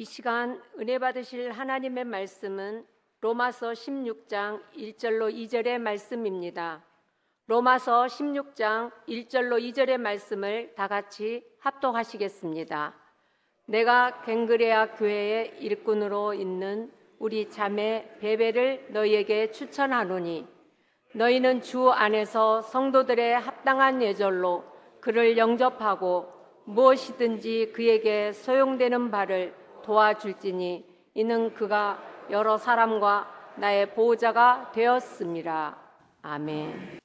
이 시간 은혜 받으실 하나님의 말씀은 로마서 16장 1절로 2절의 말씀입니다. 로마서 16장 1절로 2절의 말씀을 다 같이 합독하시겠습니다. 내가 갱그레아 교회의 일꾼으로 있는 우리 자매 베베를 너희에게 추천하노니 너희는 주 안에서 성도들의 합당한 예절로 그를 영접하고 무엇이든지 그에게 소용되는 바를 도와줄지니 이는 그가 여러 사람과 나의 보호자가 되었음이라. 아멘.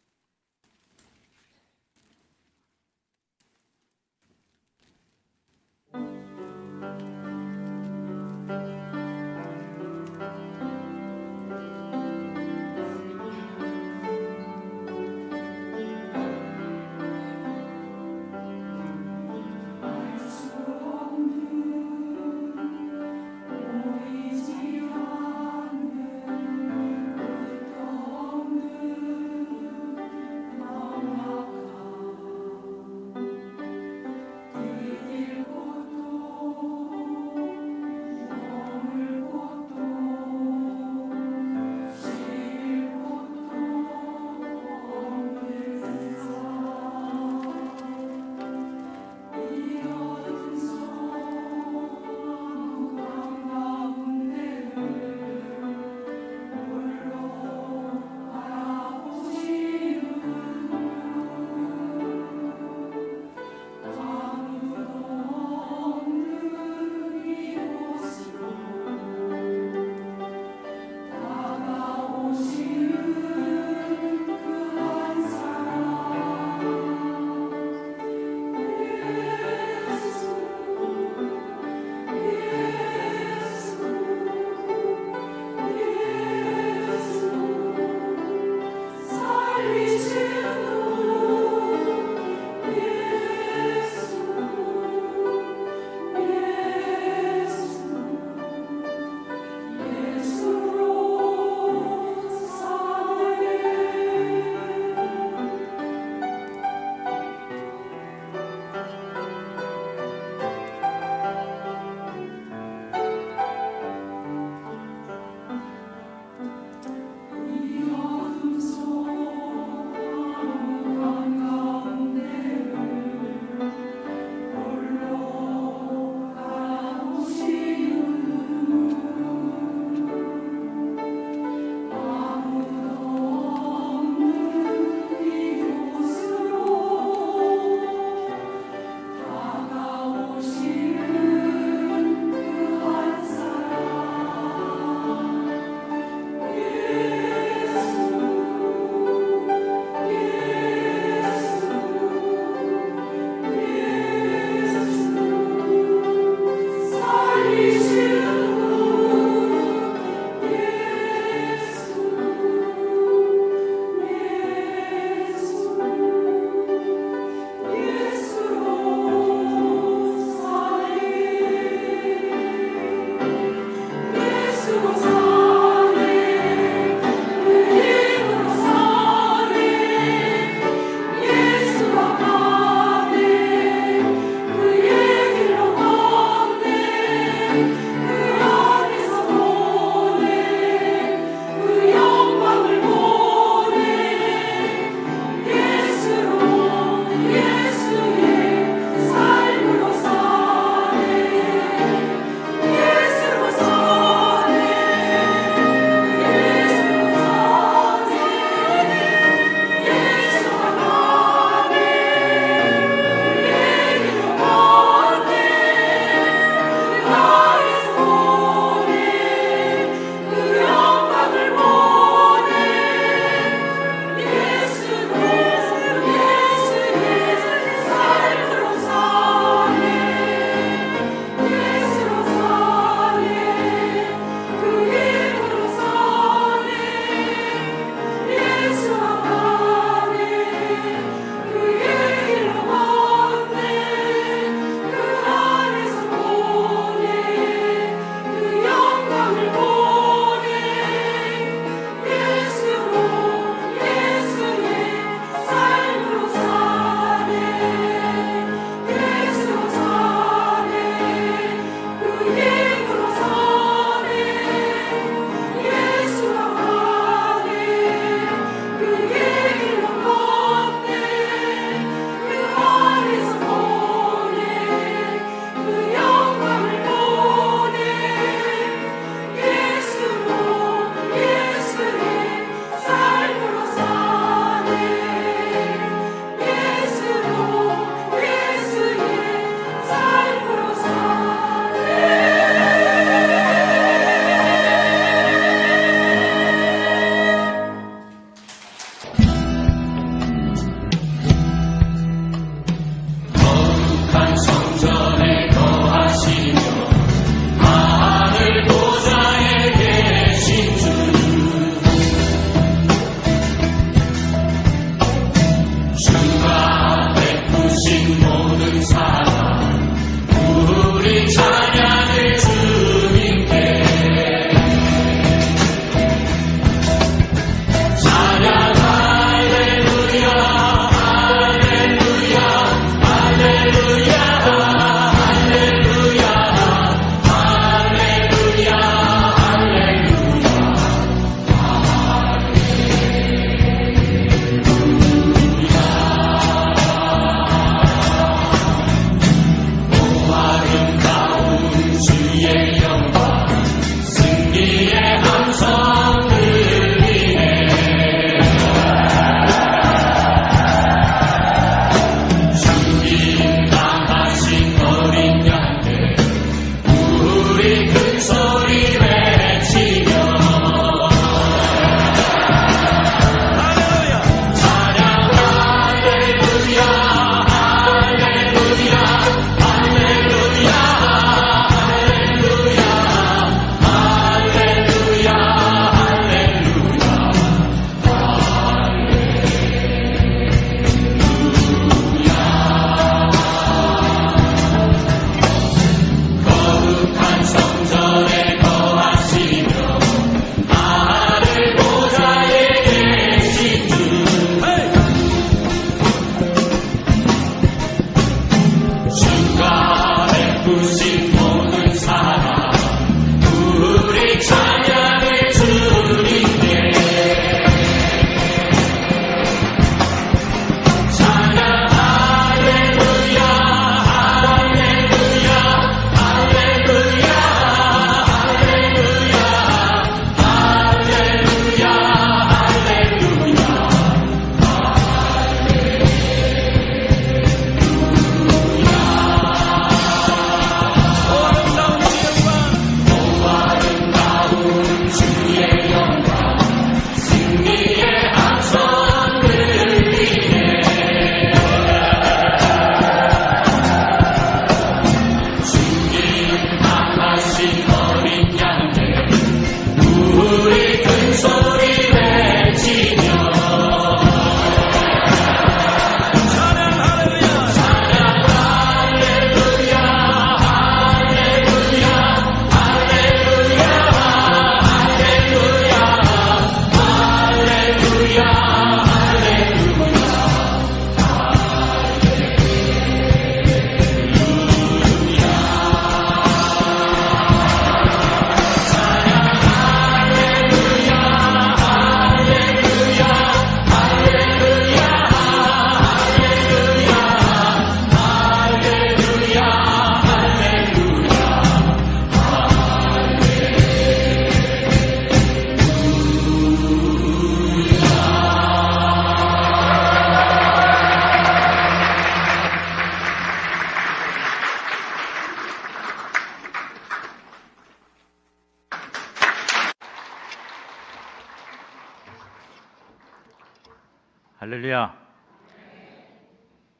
할렐루야.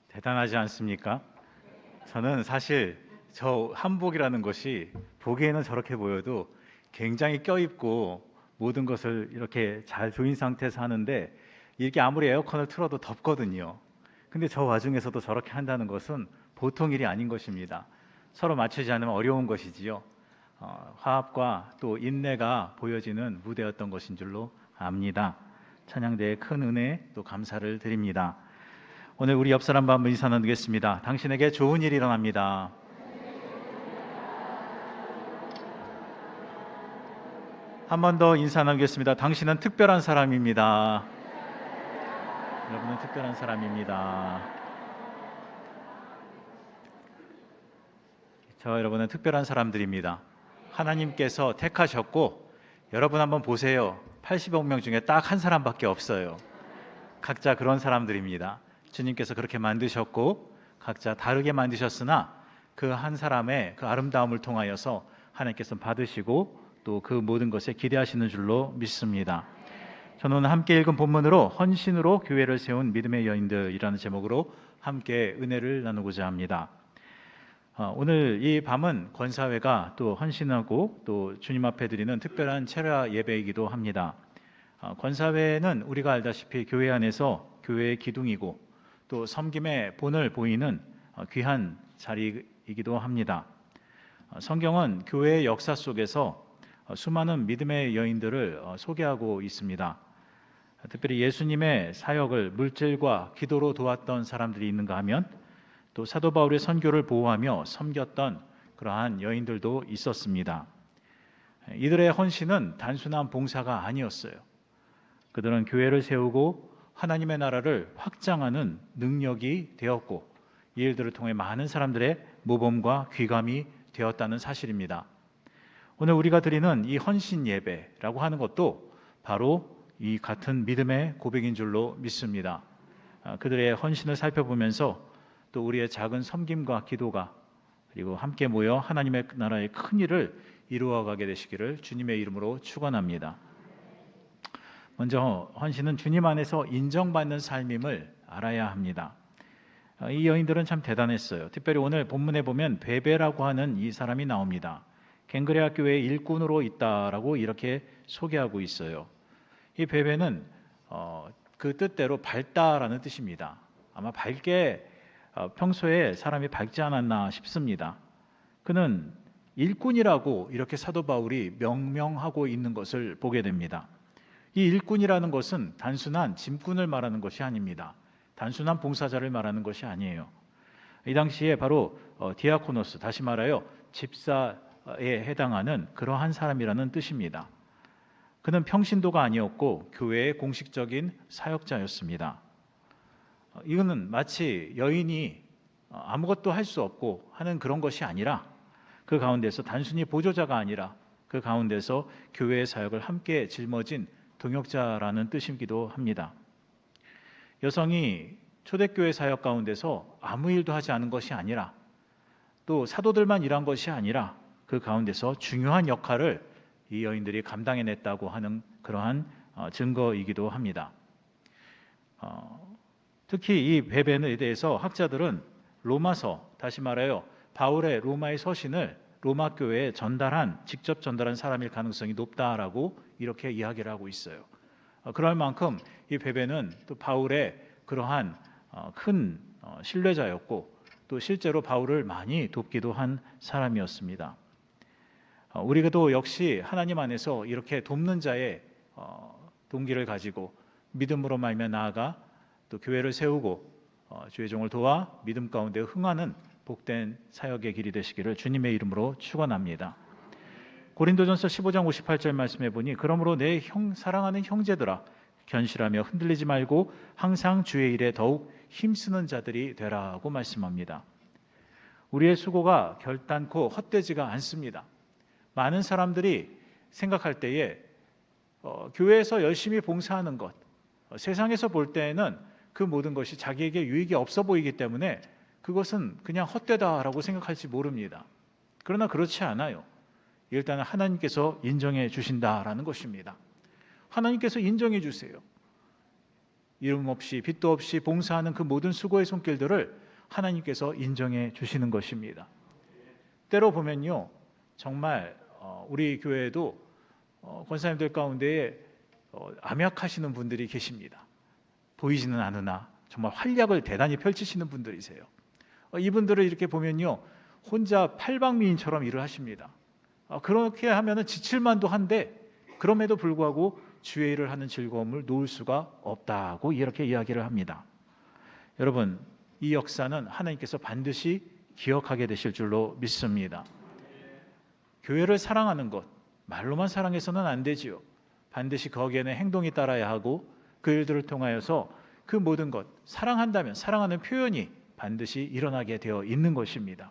대단하지 않습니까? 저는 사실 저 한복이라는 것이 보기에는 저렇게 보여도 굉장히 껴입고 모든 것을 이렇게 잘 조인 상태에서 하는데 이게 아무리 에어컨을 틀어도 덥거든요. 근데 저 와중에서도 저렇게 한다는 것은 보통 일이 아닌 것입니다. 서로 맞추지 않으면 어려운 것이지요. 화합과 또 인내가 보여지는 무대였던 것인 줄로 압니다. 찬양대의 큰 은혜 또 감사를 드립니다. 오늘 우리 옆 사람과 한번 인사 나누겠습니다. 당신에게 좋은 일이 일어납니다. 한 번 더 인사 나누겠습니다. 당신은 특별한 사람입니다. 여러분은 특별한 사람입니다. 여러분은 특별한 사람들입니다. 하나님께서 택하셨고, 여러분 한번 보세요. 80억 명 중에 딱 한 사람밖에 없어요. 각자 그런 사람들입니다. 주님께서 그렇게 만드셨고 각자 다르게 만드셨으나 그 한 사람의 그 아름다움을 통하여서 하나님께서 받으시고 또 그 모든 것에 기대하시는 줄로 믿습니다. 저는 함께 읽은 본문으로 헌신으로 교회를 세운 믿음의 여인들이라는 제목으로 함께 은혜를 나누고자 합니다. 오늘 이 밤은 권사회가 또 헌신하고 또 주님 앞에 드리는 특별한 철야 예배이기도 합니다. 권사회는 우리가 알다시피 교회 안에서 교회의 기둥이고 또 섬김의 본을 보이는 귀한 자리이기도 합니다. 성경은 교회의 역사 속에서 수많은 믿음의 여인들을 소개하고 있습니다. 특별히 예수님의 사역을 물질과 기도로 도왔던 사람들이 있는가 하면 또 사도 바울의 선교를 보호하며 섬겼던 그러한 여인들도 있었습니다. 이들의 헌신은 단순한 봉사가 아니었어요. 그들은 교회를 세우고 하나님의 나라를 확장하는 능력이 되었고 이 일들을 통해 많은 사람들의 모범과 귀감이 되었다는 사실입니다. 오늘 우리가 드리는 이 헌신 예배라고 하는 것도 바로 이 같은 믿음의 고백인 줄로 믿습니다. 그들의 헌신을 살펴보면서 또 우리의 작은 섬김과 기도가 그리고 함께 모여 하나님의 나라의 큰 일을 이루어가게 되시기를 주님의 이름으로 축원합니다. 먼저 헌신은 주님 안에서 인정받는 삶임을 알아야 합니다. 이 여인들은 참 대단했어요. 특별히 오늘 본문에 보면 베베라고 하는 이 사람이 나옵니다. 갱그레아 교회의 일꾼으로 있다라고 이렇게 소개하고 있어요. 이 베베는 그 뜻대로 밝다라는 뜻입니다. 아마 밝게 평소에 사람이 밝지 않았나 싶습니다. 그는 일꾼이라고 이렇게 사도 바울이 명명하고 있는 것을 보게 됩니다. 이 일꾼이라는 것은 단순한 짐꾼을 말하는 것이 아닙니다. 단순한 봉사자를 말하는 것이 아니에요. 이 당시에 바로 디아코노스, 다시 말하여 집사에 해당하는 그러한 사람이라는 뜻입니다. 그는 평신도가 아니었고 교회의 공식적인 사역자였습니다. 이거는 마치 여인이 아무것도 할 수 없고 하는 그런 것이 아니라 그 가운데서 단순히 보조자가 아니라 그 가운데서 교회의 사역을 함께 짊어진 동역자라는 뜻이기도 합니다. 여성이 초대교회 사역 가운데서 아무 일도 하지 않은 것이 아니라 또 사도들만 일한 것이 아니라 그 가운데서 중요한 역할을 이 여인들이 감당해냈다고 하는 그러한 증거이기도 합니다. 특히 이 베베에 대해서 학자들은 로마서, 다시 말하여 바울의 로마의 서신을 로마 교회에 직접 전달한 사람일 가능성이 높다라고 이렇게 이야기를 하고 있어요. 그럴 만큼 이 베베는 또 바울의 그러한 큰 신뢰자였고 또 실제로 바울을 많이 돕기도 한 사람이었습니다. 우리도 역시 하나님 안에서 이렇게 돕는 자의 동기를 가지고 믿음으로 말미암아 나아가 또 교회를 세우고 주의 종을 도와 믿음 가운데 흥하는 복된 사역의 길이 되시기를 주님의 이름으로 축원합니다. 고린도전서 15장 58절 말씀해 보니 그러므로 내 사랑하는 형제들아 견실하며 흔들리지 말고 항상 주의 일에 더욱 힘쓰는 자들이 되라고 말씀합니다. 우리의 수고가 결단코 헛되지가 않습니다. 많은 사람들이 생각할 때에 교회에서 열심히 봉사하는 것, 세상에서 볼 때에는 그 모든 것이 자기에게 유익이 없어 보이기 때문에 그것은 그냥 헛되다라고 생각할지 모릅니다. 그러나 그렇지 않아요. 일단은 하나님께서 인정해 주신다라는 것입니다. 하나님께서 인정해 주세요. 이름 없이 빚도 없이 봉사하는 그 모든 수고의 손길들을 하나님께서 인정해 주시는 것입니다. 때로 보면요, 정말 우리 교회에도 권사님들 가운데에 암약하시는 분들이 계십니다. 보이지는 않으나 정말 활약을 대단히 펼치시는 분들이세요. 이분들을 이렇게 보면요, 혼자 팔방미인처럼 일을 하십니다. 그렇게 하면은 지칠만도 한데 그럼에도 불구하고 주의 일을 하는 즐거움을 놓을 수가 없다고 이렇게 이야기를 합니다. 여러분, 이 역사는 하나님께서 반드시 기억하게 되실 줄로 믿습니다. 교회를 사랑하는 것, 말로만 사랑해서는 안 되지요. 반드시 거기에는 행동이 따라야 하고 그 일들을 통하여서 그 모든 것, 사랑한다면 사랑하는 표현이 반드시 일어나게 되어 있는 것입니다.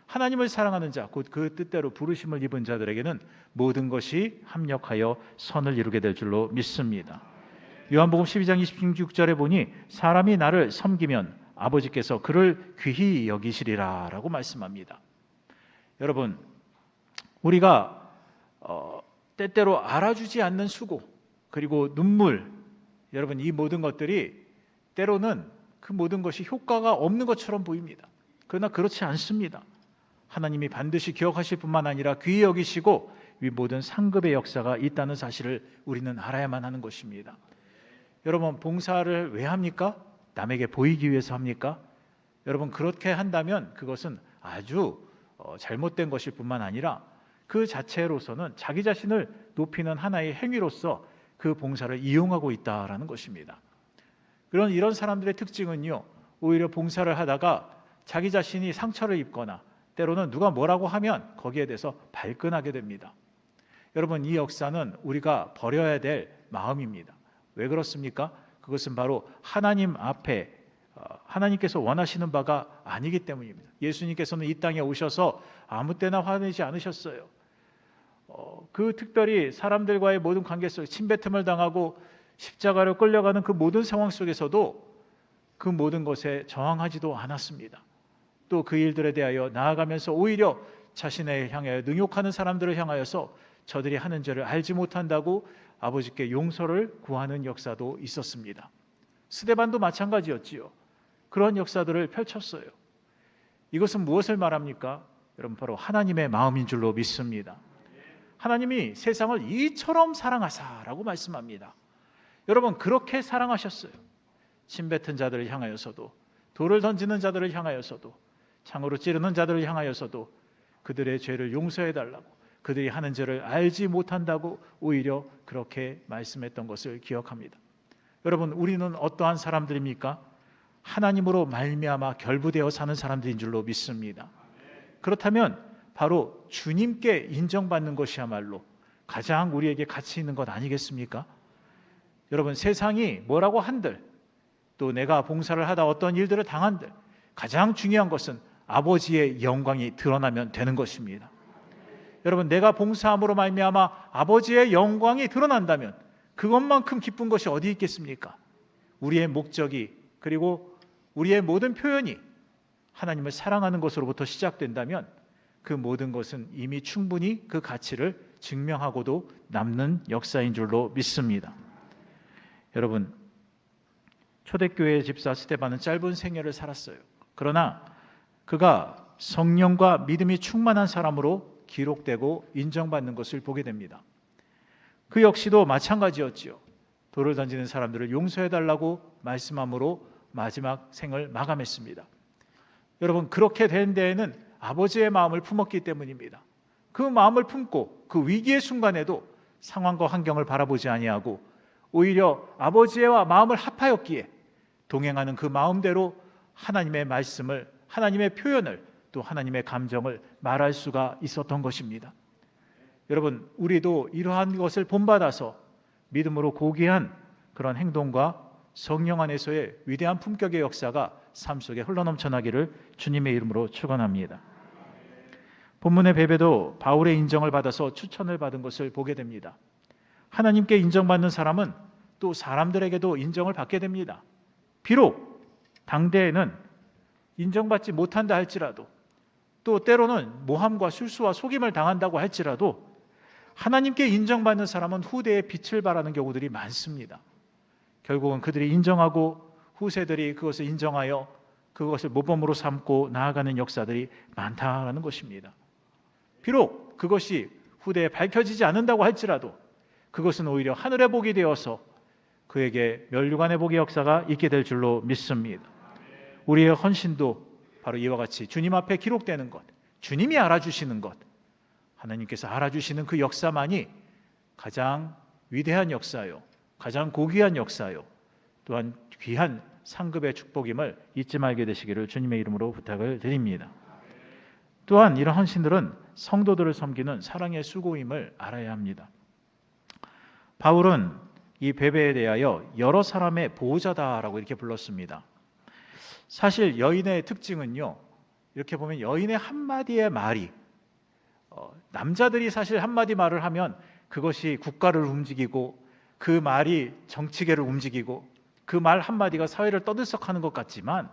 하나님을 사랑하는 자, 곧 그 뜻대로 부르심을 입은 자들에게는 모든 것이 합력하여 선을 이루게 될 줄로 믿습니다. 요한복음 12장 26절에 보니 사람이 나를 섬기면 아버지께서 그를 귀히 여기시리라 라고 말씀합니다. 여러분, 우리가 때때로 알아주지 않는 수고, 그리고 눈물, 여러분, 이 모든 것들이 때로는 그 모든 것이 효과가 없는 것처럼 보입니다. 그러나 그렇지 않습니다. 하나님이 반드시 기억하실 뿐만 아니라 귀히 여기시고 이 모든 상급의 역사가 있다는 사실을 우리는 알아야만 하는 것입니다. 여러분, 봉사를 왜 합니까? 남에게 보이기 위해서 합니까? 여러분, 그렇게 한다면 그것은 아주 잘못된 것일 뿐만 아니라 그 자체로서는 자기 자신을 높이는 하나의 행위로서 그 봉사를 이용하고 있다라는 것입니다. 이런 사람들의 특징은요, 오히려 봉사를 하다가 자기 자신이 상처를 입거나 때로는 누가 뭐라고 하면 거기에 대해서 발끈하게 됩니다. 여러분, 이 역사는 우리가 버려야 될 마음입니다. 왜 그렇습니까? 그것은 바로 하나님 앞에 하나님께서 원하시는 바가 아니기 때문입니다. 예수님께서는 이 땅에 오셔서 아무 때나 화내지 않으셨어요. 특별히 사람들과의 모든 관계 속에 침뱉음을 당하고 십자가로 끌려가는 그 모든 상황 속에서도 그 모든 것에 저항하지도 않았습니다. 또 그 일들에 대하여 나아가면서 오히려 자신을 향하여 능욕하는 사람들을 향하여서 저들이 하는 죄를 알지 못한다고 아버지께 용서를 구하는 역사도 있었습니다. 스데반도 마찬가지였지요. 그런 역사들을 펼쳤어요. 이것은 무엇을 말합니까? 여러분, 바로 하나님의 마음인 줄로 믿습니다. 하나님이 세상을 이처럼 사랑하사라고 말씀합니다. 여러분, 그렇게 사랑하셨어요. 침뱉은 자들을 향하여서도, 돌을 던지는 자들을 향하여서도, 창으로 찌르는 자들을 향하여서도 그들의 죄를 용서해달라고, 그들이 하는 죄를 알지 못한다고 오히려 그렇게 말씀했던 것을 기억합니다. 여러분, 우리는 어떠한 사람들입니까? 하나님으로 말미암아 결부되어 사는 사람들인 줄로 믿습니다. 그렇다면 바로 주님께 인정받는 것이야말로 가장 우리에게 가치 있는 것 아니겠습니까? 여러분, 세상이 뭐라고 한들, 또 내가 봉사를 하다 어떤 일들을 당한들, 가장 중요한 것은 아버지의 영광이 드러나면 되는 것입니다. 여러분, 내가 봉사함으로 말미암아 아버지의 영광이 드러난다면 그것만큼 기쁜 것이 어디 있겠습니까? 우리의 목적이, 그리고 우리의 모든 표현이 하나님을 사랑하는 것으로부터 시작된다면 그 모든 것은 이미 충분히 그 가치를 증명하고도 남는 역사인 줄로 믿습니다. 여러분, 초대교회의 집사 스데반은 짧은 생애를 살았어요. 그러나 그가 성령과 믿음이 충만한 사람으로 기록되고 인정받는 것을 보게 됩니다. 그 역시도 마찬가지였지요. 돌을 던지는 사람들을 용서해달라고 말씀함으로 마지막 생을 마감했습니다. 여러분, 그렇게 된 데에는 아버지의 마음을 품었기 때문입니다. 그 마음을 품고 그 위기의 순간에도 상황과 환경을 바라보지 아니하고 오히려 아버지와 마음을 합하였기에 동행하는 그 마음대로 하나님의 말씀을, 하나님의 표현을, 또 하나님의 감정을 말할 수가 있었던 것입니다. 여러분, 우리도 이러한 것을 본받아서 믿음으로 고귀한 그런 행동과 성령 안에서의 위대한 품격의 역사가 삶 속에 흘러넘쳐나기를 주님의 이름으로 축원합니다. 본문의 베베도 바울의 인정을 받아서 추천을 받은 것을 보게 됩니다. 하나님께 인정받는 사람은 또 사람들에게도 인정을 받게 됩니다. 비록 당대에는 인정받지 못한다 할지라도, 또 때로는 모함과 술수와 속임을 당한다고 할지라도 하나님께 인정받는 사람은 후대에 빛을 발하는 경우들이 많습니다. 결국은 그들이 인정하고 후세들이 그것을 인정하여 그것을 모범으로 삼고 나아가는 역사들이 많다라는 것입니다. 비록 그것이 후대에 밝혀지지 않는다고 할지라도 그것은 오히려 하늘의 복이 되어서 그에게 멸류관의 복의 역사가 있게 될 줄로 믿습니다. 우리의 헌신도 바로 이와 같이 주님 앞에 기록되는 것, 주님이 알아주시는 것, 하나님께서 알아주시는 그 역사만이 가장 위대한 역사요, 가장 고귀한 역사요, 또한 귀한 상급의 축복임을 잊지 말게 되시기를 주님의 이름으로 부탁을 드립니다. 또한 이런 헌신들은 성도들을 섬기는 사랑의 수고임을 알아야 합니다. 바울은 이 베베에 대하여 여러 사람의 보호자다라고 이렇게 불렀습니다. 사실 여인의 특징은요, 이렇게 보면 여인의 한마디의 말이, 남자들이 사실 한마디 말을 하면 그것이 국가를 움직이고 그 말이 정치계를 움직이고 그 말 한마디가 사회를 떠들썩하는 것 같지만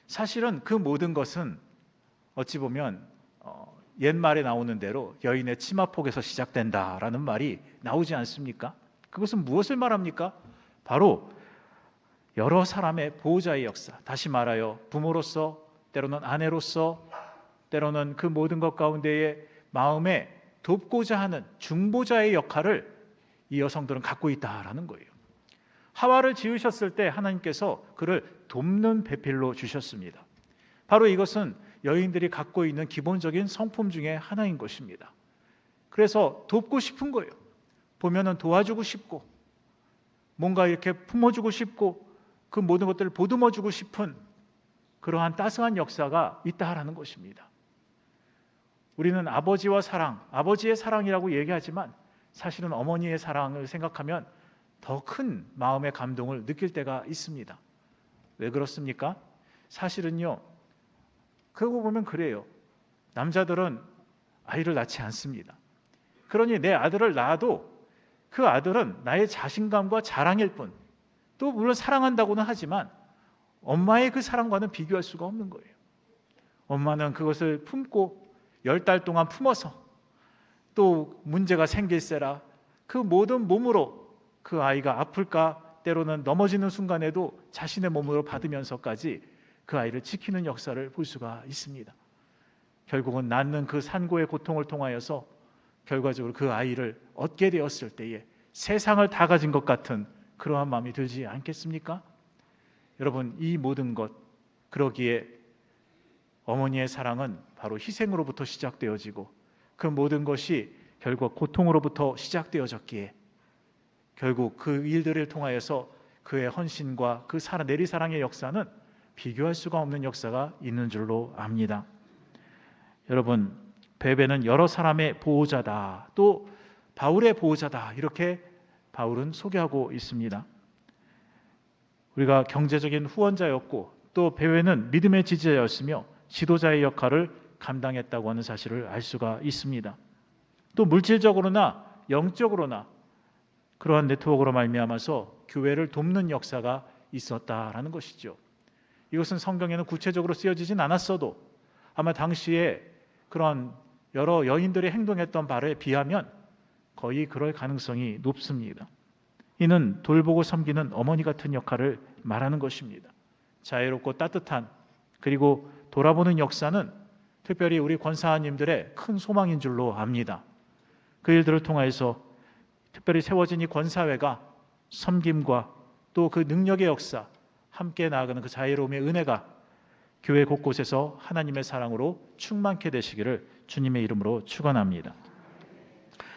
사실은 그 모든 것은 어찌 보면 옛말에 나오는 대로 여인의 치마폭에서 시작된다라는 말이 나오지 않습니까? 그것은 무엇을 말합니까? 바로 여러 사람의 보호자의 역사, 다시 말하여 부모로서, 때로는 아내로서, 때로는 그 모든 것 가운데에 마음에 돕고자 하는 중보자의 역할을 이 여성들은 갖고 있다라는 거예요. 하와를 지으셨을 때 하나님께서 그를 돕는 배필로 주셨습니다. 바로 이것은 여인들이 갖고 있는 기본적인 성품 중에 하나인 것입니다. 그래서 돕고 싶은 거예요. 보면은 도와주고 싶고 뭔가 이렇게 품어주고 싶고 그 모든 것들을 보듬어주고 싶은 그러한 따스한 역사가 있다라는 것입니다. 우리는 아버지와 사랑, 아버지의 사랑이라고 얘기하지만 사실은 어머니의 사랑을 생각하면 더 큰 마음의 감동을 느낄 때가 있습니다. 왜 그렇습니까? 사실은요, 그러고 보면 그래요. 남자들은 아이를 낳지 않습니다. 그러니 내 아들을 낳아도 그 아들은 나의 자신감과 자랑일 뿐, 또 물론 사랑한다고는 하지만 엄마의 그 사랑과는 비교할 수가 없는 거예요. 엄마는 그것을 품고 10달 동안 품어서 또 문제가 생길세라 그 모든 몸으로 그 아이가 아플까 때로는 넘어지는 순간에도 자신의 몸으로 받으면서까지 그 아이를 지키는 역사를 볼 수가 있습니다. 결국은 낳는 그 산고의 고통을 통하여서 결과적으로 그 아이를 얻게 되었을 때에 세상을 다 가진 것 같은 그러한 마음이 들지 않겠습니까? 여러분, 이 모든 것, 그러기에 어머니의 사랑은 바로 희생으로부터 시작되어지고 그 모든 것이 결국 고통으로부터 시작되어졌기에 결국 그 일들을 통하여서 그의 헌신과 그 내리사랑의 역사는 비교할 수가 없는 역사가 있는 줄로 압니다. 여러분, 베베는 여러 사람의 보호자다, 또 바울의 보호자다, 이렇게 바울은 소개하고 있습니다. 우리가 경제적인 후원자였고 또 베베는 믿음의 지지자였으며 지도자의 역할을 감당했다고 하는 사실을 알 수가 있습니다. 또 물질적으로나 영적으로나 그러한 네트워크로 말미암아서 교회를 돕는 역사가 있었다라는 것이죠. 이것은 성경에는 구체적으로 쓰여지진 않았어도 아마 당시에 그런 여러 여인들이 행동했던 바에 비하면 거의 그럴 가능성이 높습니다. 이는 돌보고 섬기는 어머니 같은 역할을 말하는 것입니다. 자애롭고 따뜻한 그리고 돌아보는 역사는 특별히 우리 권사님들의 큰 소망인 줄로 압니다. 그 일들을 통해서 특별히 세워진 이 권사회가 섬김과 또 그 능력의 역사, 함께 나아가는 그 자애로움의 은혜가 교회 곳곳에서 하나님의 사랑으로 충만케 되시기를 주님의 이름으로 축원합니다.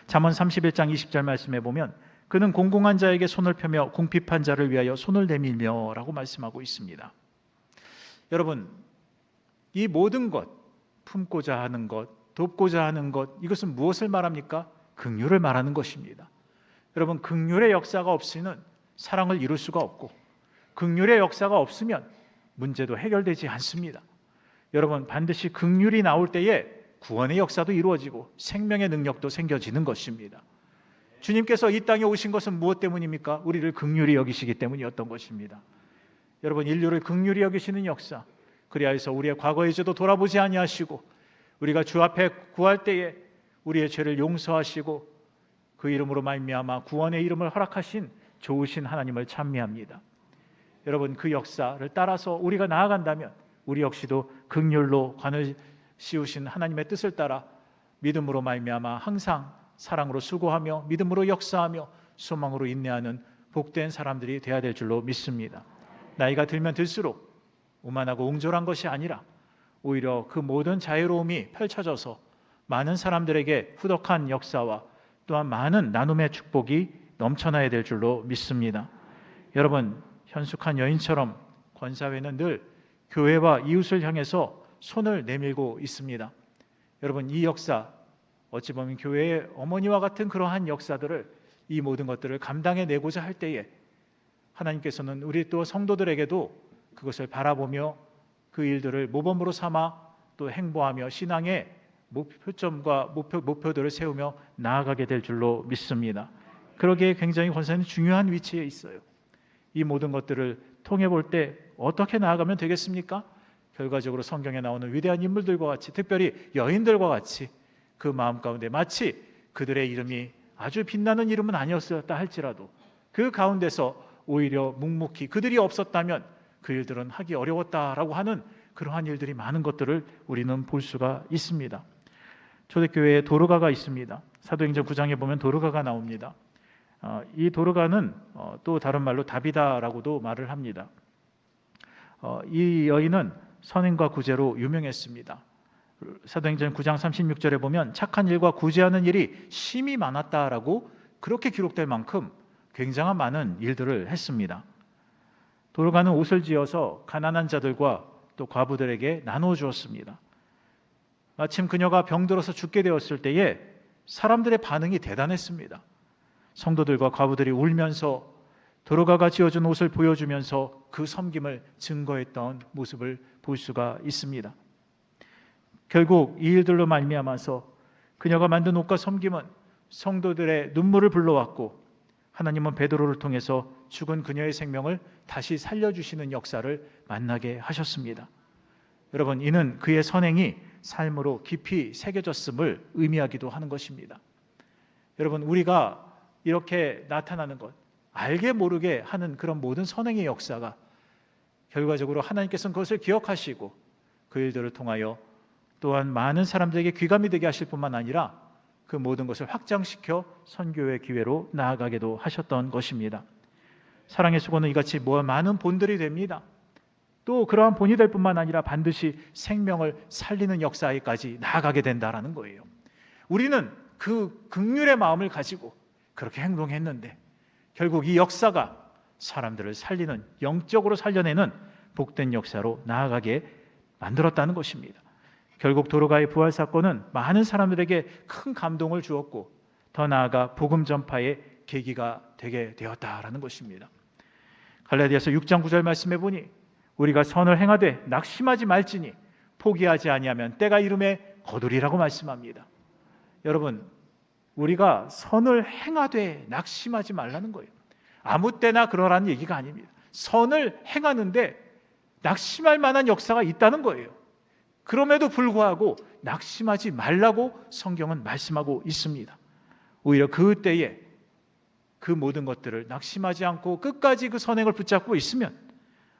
잠언 31장 20절 말씀에 보면 그는 공공한 자에게 손을 펴며 궁핍한 자를 위하여 손을 내밀며 라고 말씀하고 있습니다. 여러분, 이 모든 것, 품고자 하는 것, 돕고자 하는 것, 이것은 무엇을 말합니까? 긍휼을 말하는 것입니다. 여러분, 긍휼의 역사가 없이는 사랑을 이룰 수가 없고 긍휼의 역사가 없으면 문제도 해결되지 않습니다. 여러분, 반드시 긍휼이 나올 때에 구원의 역사도 이루어지고 생명의 능력도 생겨지는 것입니다. 주님께서 이 땅에 오신 것은 무엇 때문입니까? 우리를 긍휼히 여기시기 때문이었던 것입니다. 여러분, 인류를 긍휼히 여기시는 역사, 그리하여서 우리의 과거의 죄도 돌아보지 아니하시고 우리가 주 앞에 구할 때에 우리의 죄를 용서하시고 그 이름으로 말미암아 구원의 이름을 허락하신 좋으신 하나님을 찬미합니다. 여러분, 그 역사를 따라서 우리가 나아간다면 우리 역시도 긍휼로 관을 씌우신 하나님의 뜻을 따라 믿음으로 말미암아 항상 사랑으로 수고하며 믿음으로 역사하며 소망으로 인내하는 복된 사람들이 되어야 될 줄로 믿습니다. 나이가 들면 들수록 오만하고 옹졸한 것이 아니라 오히려 그 모든 자유로움이 펼쳐져서 많은 사람들에게 후덕한 역사와 또한 많은 나눔의 축복이 넘쳐나야 될 줄로 믿습니다. 여러분, 현숙한 여인처럼 권사회는 늘 교회와 이웃을 향해서 손을 내밀고 있습니다. 여러분, 이 역사, 어찌 보면 교회의 어머니와 같은 그러한 역사들을, 이 모든 것들을 감당해내고자 할 때에 하나님께서는 우리 또 성도들에게도 그것을 바라보며 그 일들을 모범으로 삼아 또 행보하며 신앙의 목표점과 목표들을 세우며 나아가게 될 줄로 믿습니다. 그러기에 굉장히 권사는 중요한 위치에 있어요. 이 모든 것들을 통해 볼 때 어떻게 나아가면 되겠습니까? 결과적으로 성경에 나오는 위대한 인물들과 같이, 특별히 여인들과 같이 그 마음 가운데 마치 그들의 이름이 아주 빛나는 이름은 아니었었다 할지라도 그 가운데서 오히려 묵묵히 그들이 없었다면 그 일들은 하기 어려웠다라고 하는 그러한 일들이 많은 것들을 우리는 볼 수가 있습니다. 초대교회에 도르가가 있습니다. 사도행전 9장에 보면 도르가가 나옵니다. 이 도르가는 또 다른 말로 다비다라고도 말을 합니다. 이 여인은 선행과 구제로 유명했습니다. 사도행전 9장 36절에 보면 착한 일과 구제하는 일이 심히 많았다라고 그렇게 기록될 만큼 굉장한 많은 일들을 했습니다. 도르가는 옷을 지어서 가난한 자들과 또 과부들에게 나누어 주었습니다. 마침 그녀가 병들어서 죽게 되었을 때에 사람들의 반응이 대단했습니다. 성도들과 과부들이 울면서 도르가가 지어준 옷을 보여주면서 그 섬김을 증거했던 모습을 볼 수가 있습니다. 결국 이 일들로 말미암아서 그녀가 만든 옷과 섬김은 성도들의 눈물을 불러왔고 하나님은 베드로를 통해서 죽은 그녀의 생명을 다시 살려주시는 역사를 만나게 하셨습니다. 여러분, 이는 그의 선행이 삶으로 깊이 새겨졌음을 의미하기도 하는 것입니다. 여러분, 우리가 이렇게 나타나는 것, 알게 모르게 하는 그런 모든 선행의 역사가 결과적으로 하나님께서는 그것을 기억하시고 그 일들을 통하여 또한 많은 사람들에게 귀감이 되게 하실 뿐만 아니라 그 모든 것을 확장시켜 선교의 기회로 나아가게도 하셨던 것입니다. 사랑의 수고는 이같이 많은 본들이 됩니다. 또 그러한 본이 될 뿐만 아니라 반드시 생명을 살리는 역사에까지 나아가게 된다라는 거예요. 우리는 그 긍휼의 마음을 가지고 그렇게 행동했는데 결국 이 역사가 사람들을 살리는, 영적으로 살려내는 복된 역사로 나아가게 만들었다는 것입니다. 결국 도로가의 부활 사건은 많은 사람들에게 큰 감동을 주었고 더 나아가 복음 전파의 계기가 되게 되었다라는 것입니다. 갈라디아서 6장 9절 말씀해 보니 우리가 선을 행하되 낙심하지 말지니 포기하지 아니하면 때가 이름에 거두리라고 말씀합니다. 여러분, 우리가 선을 행하되 낙심하지 말라는 거예요. 아무 때나 그러라는 얘기가 아닙니다. 선을 행하는데 낙심할 만한 역사가 있다는 거예요. 그럼에도 불구하고 낙심하지 말라고 성경은 말씀하고 있습니다. 오히려 그때에 그 모든 것들을 낙심하지 않고 끝까지 그 선행을 붙잡고 있으면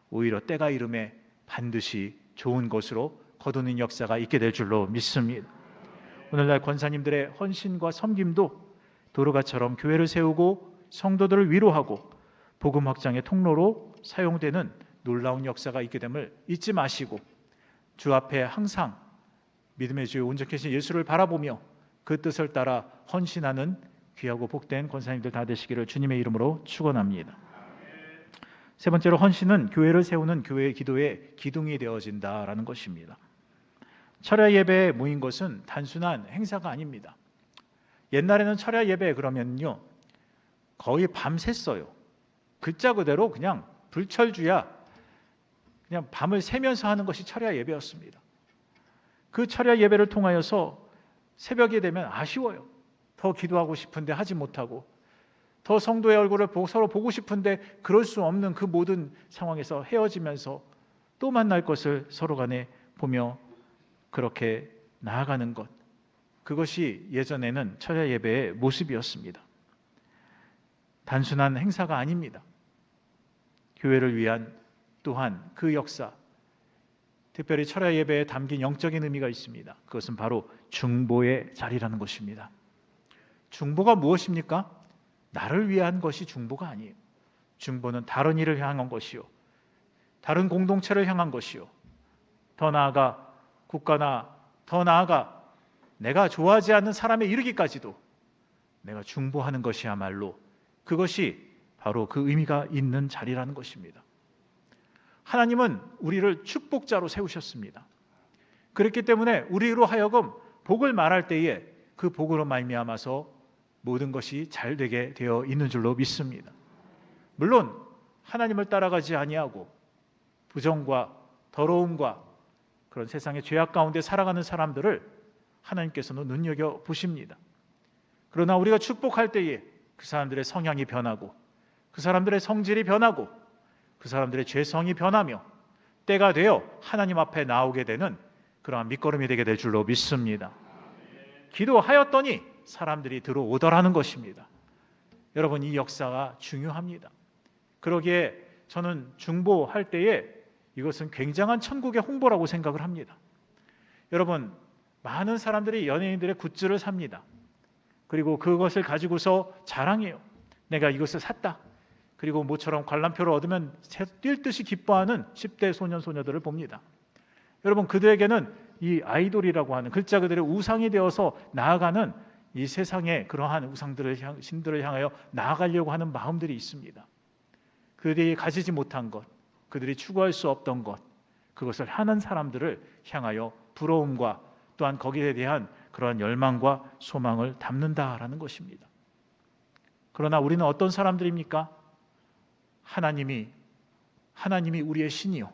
오히려 때가 이름에 반드시 좋은 것으로 거두는 역사가 있게 될 줄로 믿습니다. 오늘날 권사님들의 헌신과 섬김도 도로가처럼 교회를 세우고 성도들을 위로하고 복음 확장의 통로로 사용되는 놀라운 역사가 있게 됨을 잊지 마시고 주 앞에 항상 믿음의 주 온전케신 예수를 바라보며 그 뜻을 따라 헌신하는 귀하고 복된 권사님들 다 되시기를 주님의 이름으로 축원합니다. 세 번째로 헌신은 교회를 세우는 교회의 기도의 기둥이 되어진다라는 것입니다. 철야 예배에 모인 것은 단순한 행사가 아닙니다. 옛날에는 철야 예배 그러면요 거의 밤샜어요. 글자 그대로 그냥 불철주야 그냥 밤을 새면서 하는 것이 철야 예배였습니다. 그 철야 예배를 통하여서 새벽이 되면 아쉬워요. 더 기도하고 싶은데 하지 못하고 더 성도의 얼굴을 서로 보고 싶은데 그럴 수 없는 그 모든 상황에서 헤어지면서 또 만날 것을 서로 간에 보며 그렇게 나아가는 것, 그것이 예전에는 철야 예배의 모습이었습니다. 단순한 행사가 아닙니다. 교회를 위한 또한 그 역사, 특별히 철야 예배에 담긴 영적인 의미가 있습니다. 그것은 바로 중보의 자리라는 것입니다. 중보가 무엇입니까? 나를 위한 것이 중보가 아니에요. 중보는 다른 일을 향한 것이요, 다른 공동체를 향한 것이요, 더 나아가 국가나 더 나아가 내가 좋아하지 않는 사람에 이르기까지도 내가 중보하는 것이야말로 그것이 바로 그 의미가 있는 자리라는 것입니다. 하나님은 우리를 축복자로 세우셨습니다. 그렇기 때문에 우리로 하여금 복을 말할 때에 그 복으로 말미암아서 모든 것이 잘 되게 되어 있는 줄로 믿습니다. 물론 하나님을 따라가지 아니하고 부정과 더러움과 그런 세상의 죄악 가운데 살아가는 사람들을 하나님께서는 눈여겨 보십니다. 그러나 우리가 축복할 때에 그 사람들의 성향이 변하고 그 사람들의 성질이 변하고 그 사람들의 죄성이 변하며 때가 되어 하나님 앞에 나오게 되는 그러한 밑거름이 되게 될 줄로 믿습니다. 기도하였더니 사람들이 들어오더라는 것입니다. 여러분, 이 역사가 중요합니다. 그러기에 저는 중보할 때에 이것은 굉장한 천국의 홍보라고 생각을 합니다. 여러분, 많은 사람들이 연예인들의 굿즈를 삽니다. 그리고 그것을 가지고서 자랑해요. 내가 이것을 샀다. 그리고 모처럼 관람표를 얻으면 뛸 듯이 기뻐하는 10대 소년 소녀들을 봅니다. 여러분, 그들에게는 이 아이돌이라고 하는 글자 그대로 우상이 되어서 나아가는 이 세상의 그러한 우상들을 신들을 향하여 나아가려고 하는 마음들이 있습니다. 그들이 가지지 못한 것, 그들이 추구할 수 없던 것, 그것을 하는 사람들을 향하여 부러움과 또한 거기에 대한 그러한 열망과 소망을 담는다라는 것입니다. 그러나 우리는 어떤 사람들입니까? 하나님이 우리의 신이요,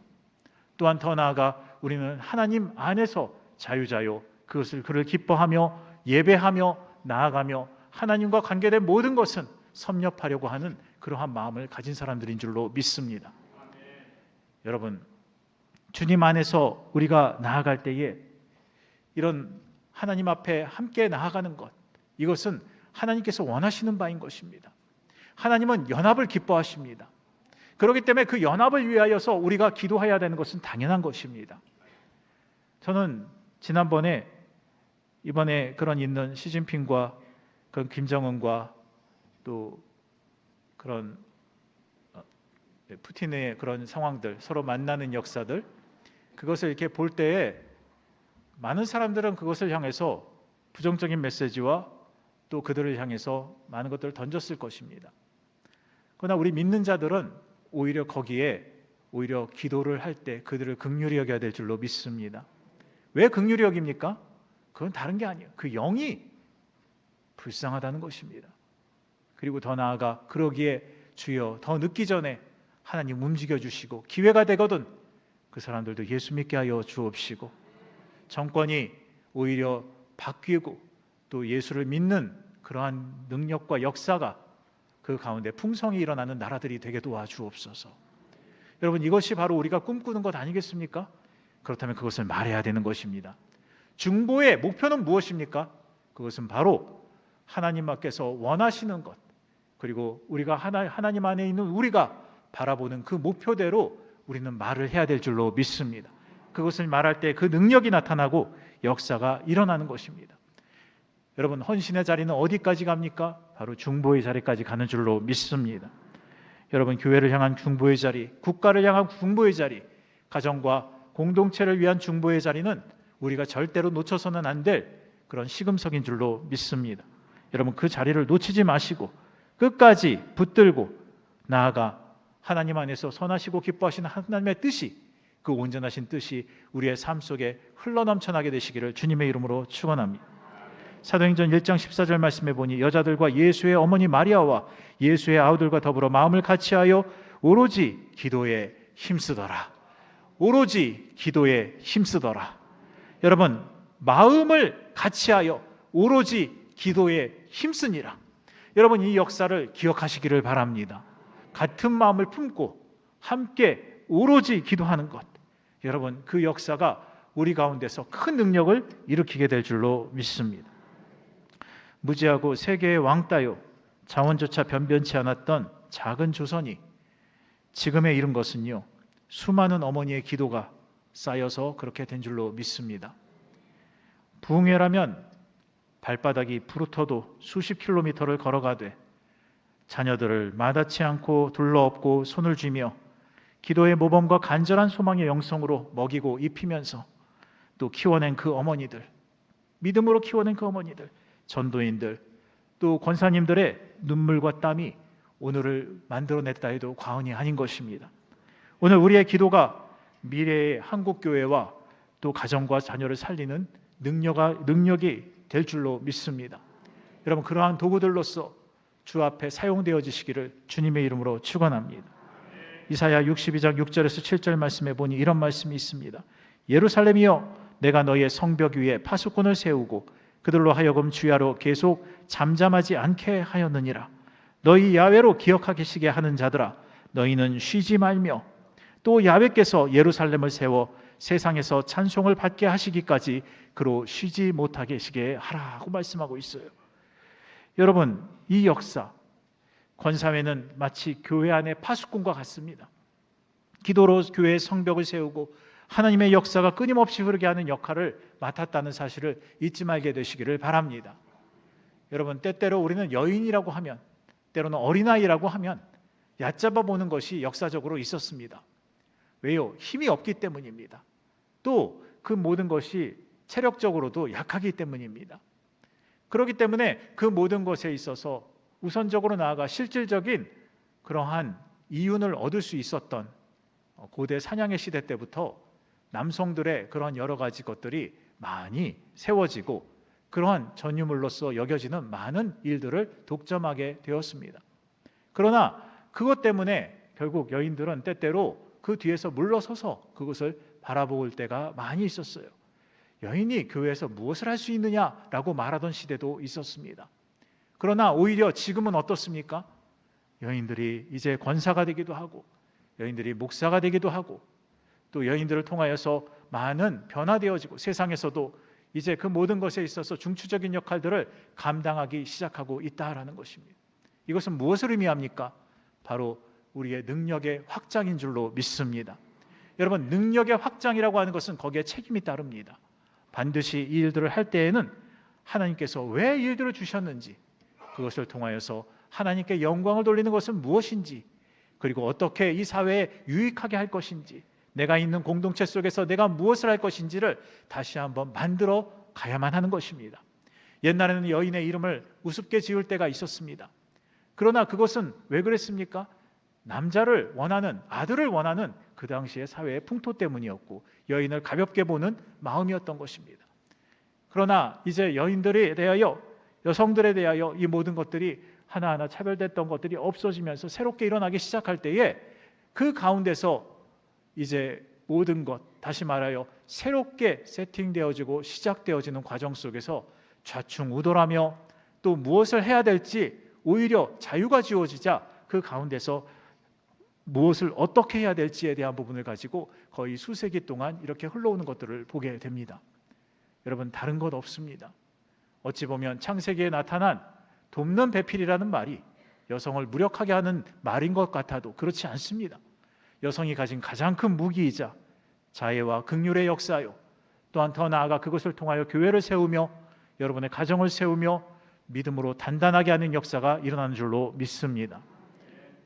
또한 더 나아가 우리는 하나님 안에서 자유자요 그를 기뻐하며 예배하며 나아가며 하나님과 관계된 모든 것은 섭렵하려고 하는 그러한 마음을 가진 사람들인 줄로 믿습니다. 여러분, 주님 안에서 우리가 나아갈 때에 이런 하나님 앞에 함께 나아가는 것, 이것은 하나님께서 원하시는 바인 것입니다. 하나님은 연합을 기뻐하십니다. 그렇기 때문에 그 연합을 위하여서 우리가 기도해야 되는 것은 당연한 것입니다. 저는 지난번에 이번에 그런 있는 시진핑과 그런 김정은과 또 그런 푸틴의 그런 상황들, 서로 만나는 역사들, 그것을 이렇게 볼 때에 많은 사람들은 그것을 향해서 부정적인 메시지와 또 그들을 향해서 많은 것들을 던졌을 것입니다. 그러나 우리 믿는 자들은 오히려 거기에 오히려 기도를 할 때 그들을 긍휼히 여겨야 될 줄로 믿습니다. 왜 긍휼히 여깁니까? 그건 다른 게 아니에요. 그 영이 불쌍하다는 것입니다. 그리고 더 나아가 그러기에 주여 더 늦기 전에 하나님 움직여 주시고 기회가 되거든 그 사람들도 예수 믿게 하여 주옵시고 정권이 오히려 바뀌고 또 예수를 믿는 그러한 능력과 역사가 그 가운데 풍성히 일어나는 나라들이 되게 도와주옵소서. 여러분, 이것이 바로 우리가 꿈꾸는 것 아니겠습니까? 그렇다면 그것을 말해야 되는 것입니다. 중보의 목표는 무엇입니까? 그것은 바로 하나님께서 원하시는 것, 그리고 우리가 하나님 안에 있는 우리가 바라보는 그 목표대로 우리는 말을 해야 될 줄로 믿습니다. 그것을 말할 때 그 능력이 나타나고 역사가 일어나는 것입니다. 여러분, 헌신의 자리는 어디까지 갑니까? 바로 중보의 자리까지 가는 줄로 믿습니다. 여러분, 교회를 향한 중보의 자리, 국가를 향한 중보의 자리, 가정과 공동체를 위한 중보의 자리는 우리가 절대로 놓쳐서는 안 될 그런 시금석인 줄로 믿습니다. 여러분, 그 자리를 놓치지 마시고 끝까지 붙들고 나아가 하나님 안에서 선하시고 기뻐하시는 하나님의 뜻이, 그 온전하신 뜻이 우리의 삶 속에 흘러넘쳐나게 되시기를 주님의 이름으로 축원합니다. 사도행전 1장 14절 말씀해 보니 여자들과 예수의 어머니 마리아와 예수의 아우들과 더불어 마음을 같이하여 오로지 기도에 힘쓰더라. 오로지 기도에 힘쓰더라. 여러분, 마음을 같이하여 오로지 기도에 힘쓰니라. 여러분, 이 역사를 기억하시기를 바랍니다. 같은 마음을 품고 함께 오로지 기도하는 것, 여러분, 그 역사가 우리 가운데서 큰 능력을 일으키게 될 줄로 믿습니다. 무지하고 세계의 왕따요 자원조차 변변치 않았던 작은 조선이 지금에 이른 것은요, 수많은 어머니의 기도가 쌓여서 그렇게 된 줄로 믿습니다. 부흥회라면 발바닥이 부르터도 수십 킬로미터를 걸어가되 자녀들을 마다치 않고 둘러엎고 손을 쥐며 기도의 모범과 간절한 소망의 영성으로 먹이고 입히면서 또 키워낸 그 어머니들, 믿음으로 키워낸 그 어머니들, 전도인들, 또 권사님들의 눈물과 땀이 오늘을 만들어냈다 해도 과언이 아닌 것입니다. 오늘 우리의 기도가 미래의 한국교회와 또 가정과 자녀를 살리는 능력이 될 줄로 믿습니다. 여러분, 그러한 도구들로서 주 앞에 사용되어지시기를 주님의 이름으로 축원합니다. 이사야 62장 6절에서 7절 말씀에 보니 이런 말씀이 있습니다. 예루살렘이여, 내가 너희의 성벽 위에 파수꾼을 세우고 그들로 하여금 주야로 계속 잠잠하지 않게 하였느니라. 너희 야외로 기억하 계시게 하는 자들아, 너희는 쉬지 말며 또 야외께서 예루살렘을 세워 세상에서 찬송을 받게 하시기까지 그로 쉬지 못하게 하시게 하라고 말씀하고 있어요. 여러분, 이 역사, 권사회는 마치 교회 안의 파수꾼과 같습니다. 기도로 교회의 성벽을 세우고 하나님의 역사가 끊임없이 흐르게 하는 역할을 맡았다는 사실을 잊지 말게 되시기를 바랍니다. 여러분, 때때로 우리는 여인이라고 하면, 때로는 어린아이라고 하면 얕잡아 보는 것이 역사적으로 있었습니다. 왜요? 힘이 없기 때문입니다. 또 그 모든 것이 체력적으로도 약하기 때문입니다. 그렇기 때문에 그 모든 것에 있어서 우선적으로 나아가 실질적인 그러한 이윤을 얻을 수 있었던 고대 사냥의 시대 때부터 남성들의 그런 여러 가지 것들이 많이 세워지고 그러한 전유물로서 여겨지는 많은 일들을 독점하게 되었습니다. 그러나 그것 때문에 결국 여인들은 때때로 그 뒤에서 물러서서 그것을 바라볼 때가 많이 있었어요. 여인이 교회에서 무엇을 할 수 있느냐라고 말하던 시대도 있었습니다. 그러나 오히려 지금은 어떻습니까? 여인들이 이제 권사가 되기도 하고 여인들이 목사가 되기도 하고 또 여인들을 통하여서 많은 변화되어지고 세상에서도 이제 그 모든 것에 있어서 중추적인 역할들을 감당하기 시작하고 있다라는 것입니다. 이것은 무엇을 의미합니까? 바로 우리의 능력의 확장인 줄로 믿습니다. 여러분, 능력의 확장이라고 하는 것은 거기에 책임이 따릅니다. 반드시 이 일들을 할 때에는 하나님께서 왜 이 일들을 주셨는지, 그것을 통하여서 하나님께 영광을 돌리는 것은 무엇인지, 그리고 어떻게 이 사회에 유익하게 할 것인지, 내가 있는 공동체 속에서 내가 무엇을 할 것인지를 다시 한번 만들어 가야만 하는 것입니다. 옛날에는 여인의 이름을 우습게 지을 때가 있었습니다. 그러나 그것은 왜 그랬습니까? 남자를 원하는, 아들을 원하는 그 당시의 사회의 풍토 때문이었고 여인을 가볍게 보는 마음이었던 것입니다. 그러나 이제 여인들에 대하여, 여성들에 대하여 이 모든 것들이 하나하나 차별됐던 것들이 없어지면서 새롭게 일어나기 시작할 때에 그 가운데서 이제 모든 것, 다시 말하여 새롭게 세팅되어지고 시작되어지는 과정 속에서 좌충우돌하며 또 무엇을 해야 될지 오히려 자유가 주어지자 그 가운데서 무엇을 어떻게 해야 될지에 대한 부분을 가지고 거의 수세기 동안 이렇게 흘러오는 것들을 보게 됩니다. 여러분, 다른 것 없습니다. 어찌 보면 창세기에 나타난 돕는 배필이라는 말이 여성을 무력하게 하는 말인 것 같아도 그렇지 않습니다. 여성이 가진 가장 큰 무기이자 자애와 긍휼의 역사요, 또한 더 나아가 그것을 통하여 교회를 세우며 여러분의 가정을 세우며 믿음으로 단단하게 하는 역사가 일어나는 줄로 믿습니다.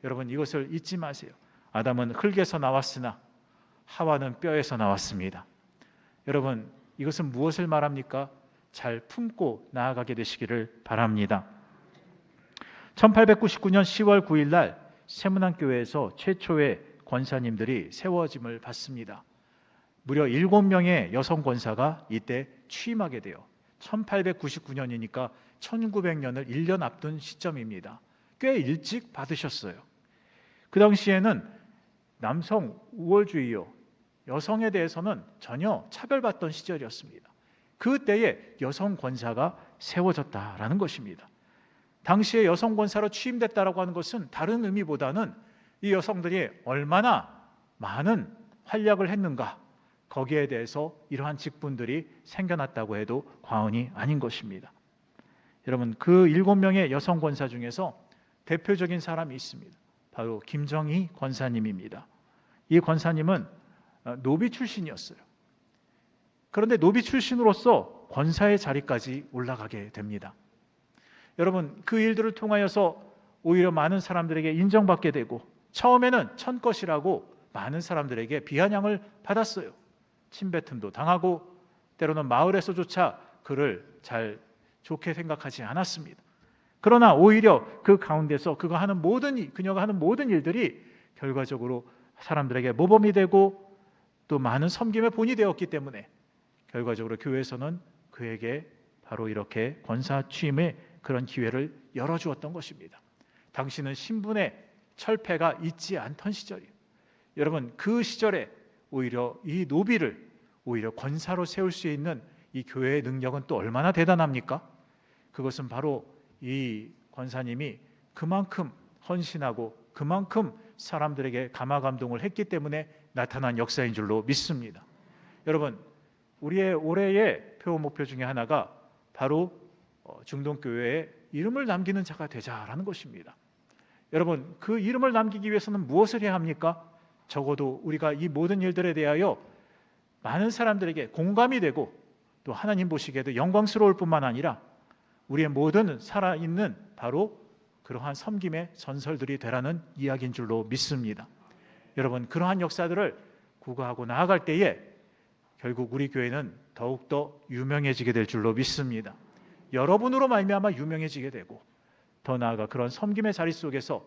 여러분, 이것을 잊지 마세요. 아담은 흙에서 나왔으나 하와는 뼈에서 나왔습니다. 여러분, 이것은 무엇을 말합니까? 잘 품고 나아가게 되시기를 바랍니다. 1899년 10월 9일 날 세문안교회에서 최초의 권사님들이 세워짐을 받습니다. 무려 7명의 여성 권사가 이때 취임하게 돼요. 1899년이니까 1900년을 1년 앞둔 시점입니다. 꽤 일찍 받으셨어요. 그 당시에는 남성 우월주의요, 여성에 대해서는 전혀 차별받던 시절이었습니다. 그때에 여성 권사가 세워졌다라는 것입니다. 당시에 여성 권사로 취임됐다라고 하는 것은 다른 의미보다는 이 여성들이 얼마나 많은 활약을 했는가, 거기에 대해서 이러한 직분들이 생겨났다고 해도 과언이 아닌 것입니다. 여러분, 그 7명의 여성 권사 중에서 대표적인 사람이 있습니다. 바로 김정희 권사님입니다. 이 권사님은 노비 출신이었어요. 그런데 노비 출신으로서 권사의 자리까지 올라가게 됩니다. 여러분, 그 일들을 통하여서 오히려 많은 사람들에게 인정받게 되고 처음에는 천것이라고 많은 사람들에게 비아냥을 받았어요. 침뱉음도 당하고 때로는 마을에서조차 그를 잘 좋게 생각하지 않았습니다. 그러나 오히려 그 가운데서 그녀가 하는 모든 일들이 결과적으로 사람들에게 모범이 되고 또 많은 섬김의 본이 되었기 때문에 결과적으로 교회에서는 그에게 바로 이렇게 권사 취임의 그런 기회를 열어주었던 것입니다. 당시는 신분의 철폐가 있지 않던 시절이에요. 여러분, 그 시절에 오히려 이 노비를 오히려 권사로 세울 수 있는 이 교회의 능력은 또 얼마나 대단합니까? 그것은 바로 이 권사님이 그만큼 헌신하고 그만큼 사람들에게 감화감동을 했기 때문에 나타난 역사인 줄로 믿습니다. 여러분, 우리의 올해의 표 목표 중에 하나가 바로 중동교회에 이름을 남기는 자가 되자라는 것입니다. 여러분, 그 이름을 남기기 위해서는 무엇을 해야 합니까? 적어도 우리가 이 모든 일들에 대하여 많은 사람들에게 공감이 되고 또 하나님 보시기에도 영광스러울 뿐만 아니라 우리의 모든 살아있는 바로 그러한 섬김의 전설들이 되라는 이야기인 줄로 믿습니다. 여러분, 그러한 역사들을 구가하고 나아갈 때에 결국 우리 교회는 더욱더 유명해지게 될 줄로 믿습니다. 여러분으로 말미암아 유명해지게 되고 더 나아가 그런 섬김의 자리 속에서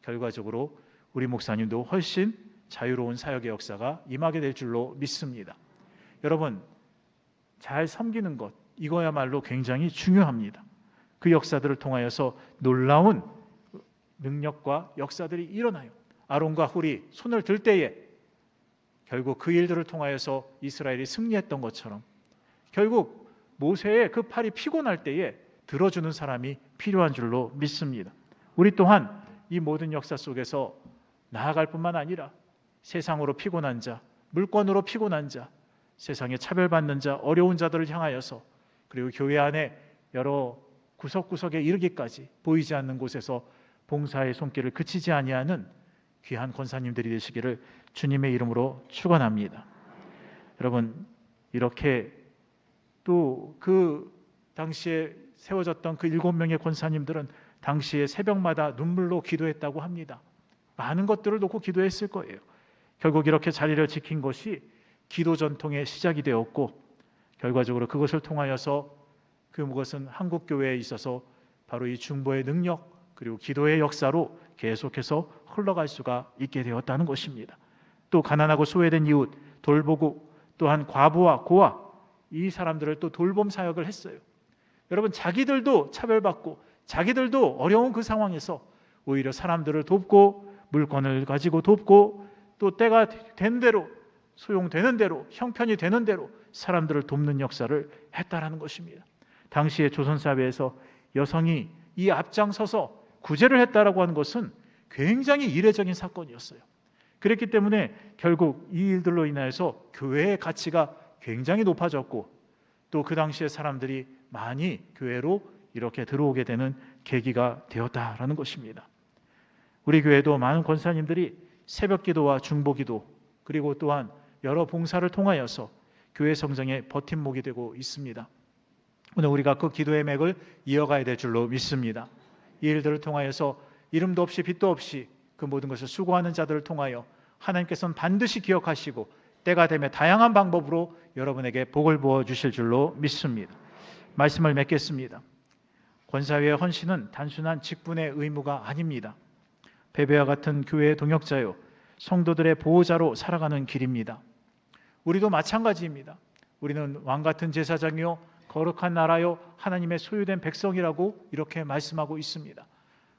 결과적으로 우리 목사님도 훨씬 자유로운 사역의 역사가 임하게 될 줄로 믿습니다. 여러분, 잘 섬기는 것, 이거야말로 굉장히 중요합니다. 그 역사들을 통하여서 놀라운 능력과 역사들이 일어나요. 아론과 훌이 손을 들 때에 결국 그 일들을 통하여서 이스라엘이 승리했던 것처럼 결국 모세의 그 팔이 피곤할 때에 들어주는 사람이 필요한 줄로 믿습니다. 우리 또한 이 모든 역사 속에서 나아갈 뿐만 아니라 세상으로 피곤한 자, 물권으로 피곤한 자, 세상에 차별받는 자, 어려운 자들을 향하여서 그리고 교회 안에 여러 구석구석에 이르기까지 보이지 않는 곳에서 봉사의 손길을 그치지 아니하는 귀한 권사님들이 되시기를 주님의 이름으로 축원합니다. 여러분, 이렇게 또 그 당시에 세워졌던 그 7명의 권사님들은 당시에 새벽마다 눈물로 기도했다고 합니다. 많은 것들을 놓고 기도했을 거예요. 결국 이렇게 자리를 지킨 것이 기도 전통의 시작이 되었고, 결과적으로 그것을 통하여서 그것은 한국 교회에 있어서 바로 이 중보의 능력 그리고 기도의 역사로 계속해서 흘러갈 수가 있게 되었다는 것입니다. 또 가난하고 소외된 이웃 돌보고, 또한 과부와 고아, 이 사람들을 또 돌봄 사역을 했어요. 여러분, 자기들도 차별받고 자기들도 어려운 그 상황에서 오히려 사람들을 돕고 물건을 가지고 돕고, 또 때가 된 대로 소용되는 대로 형편이 되는 대로 사람들을 돕는 역사를 했다라는 것입니다. 당시의 조선사회에서 여성이 이 앞장서서 구제를 했다라고 하는 것은 굉장히 이례적인 사건이었어요. 그랬기 때문에 결국 이 일들로 인하여서 교회의 가치가 굉장히 높아졌고, 또 그 당시에 사람들이 많이 교회로 이렇게 들어오게 되는 계기가 되었다라는 것입니다. 우리 교회도 많은 권사님들이 새벽 기도와 중보 기도 그리고 또한 여러 봉사를 통하여서 교회 성장의 버팀목이 되고 있습니다. 오늘 우리가 그 기도의 맥을 이어가야 될 줄로 믿습니다. 이 일들을 통하여서 이름도 없이 빛도 없이 그 모든 것을 수고하는 자들을 통하여 하나님께서는 반드시 기억하시고 때가 되면 다양한 방법으로 여러분에게 복을 부어 주실 줄로 믿습니다. 말씀을 맺겠습니다. 권사회의 헌신은 단순한 직분의 의무가 아닙니다. 베베와 같은 교회의 동역자요, 성도들의 보호자로 살아가는 길입니다. 우리도 마찬가지입니다. 우리는 왕 같은 제사장이요, 거룩한 나라요, 하나님의 소유된 백성이라고 이렇게 말씀하고 있습니다.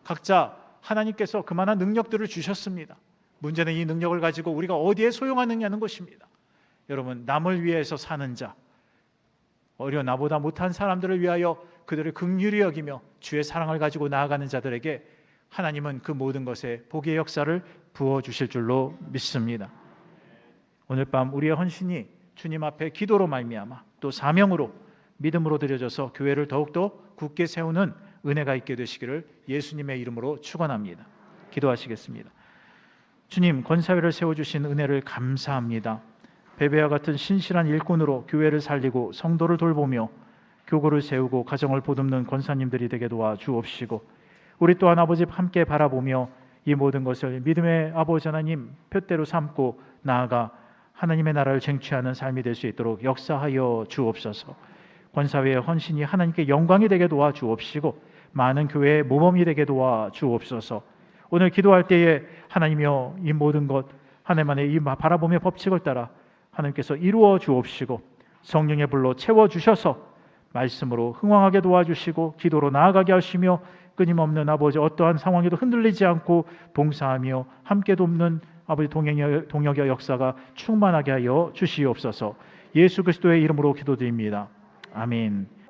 각자 하나님께서 그만한 능력들을 주셨습니다. 문제는 이 능력을 가지고 우리가 어디에 소용하느냐는 것입니다. 여러분, 남을 위해서 사는 자, 오히려 나보다 못한 사람들을 위하여 그들을 긍휼히 여기며 주의 사랑을 가지고 나아가는 자들에게 하나님은 그 모든 것에 복의 역사를 부어주실 줄로 믿습니다. 오늘 밤 우리의 헌신이 주님 앞에 기도로 말미암아 또 사명으로 믿음으로 드려져서 교회를 더욱더 굳게 세우는 은혜가 있게 되시기를 예수님의 이름으로 축원합니다. 기도하시겠습니다. 주님, 권사회를 세워주신 은혜를 감사합니다. 베베와 같은 신실한 일꾼으로 교회를 살리고 성도를 돌보며 교구를 세우고 가정을 보듬는 권사님들이 되게 도와 주옵시고, 우리 또한 아버지 함께 바라보며 이 모든 것을 믿음의 아버지 하나님 표대로 삼고 나아가 하나님의 나라를 쟁취하는 삶이 될 수 있도록 역사하여 주옵소서. 권사회의 헌신이 하나님께 영광이 되게 도와 주옵시고 많은 교회의 모범이 되게 도와 주옵소서. 오늘 기도할 때에 하나님이여 이 모든 것 하나님만의 이 바라보며 법칙을 따라 하나님께서 이루어 주옵시고 성령의 불로 채워주셔서 말씀으로 흥왕하게 도와주시고 기도로 나아가게 하시며 끊임없는 아버지 어떠한 상황에도 흔들리지 않고 봉사하며 함께 돕는 아버지 동역의 역사가 충만하게 하여 주시옵소서. 예수 그리스도의 이름으로 기도드립니다. 아멘.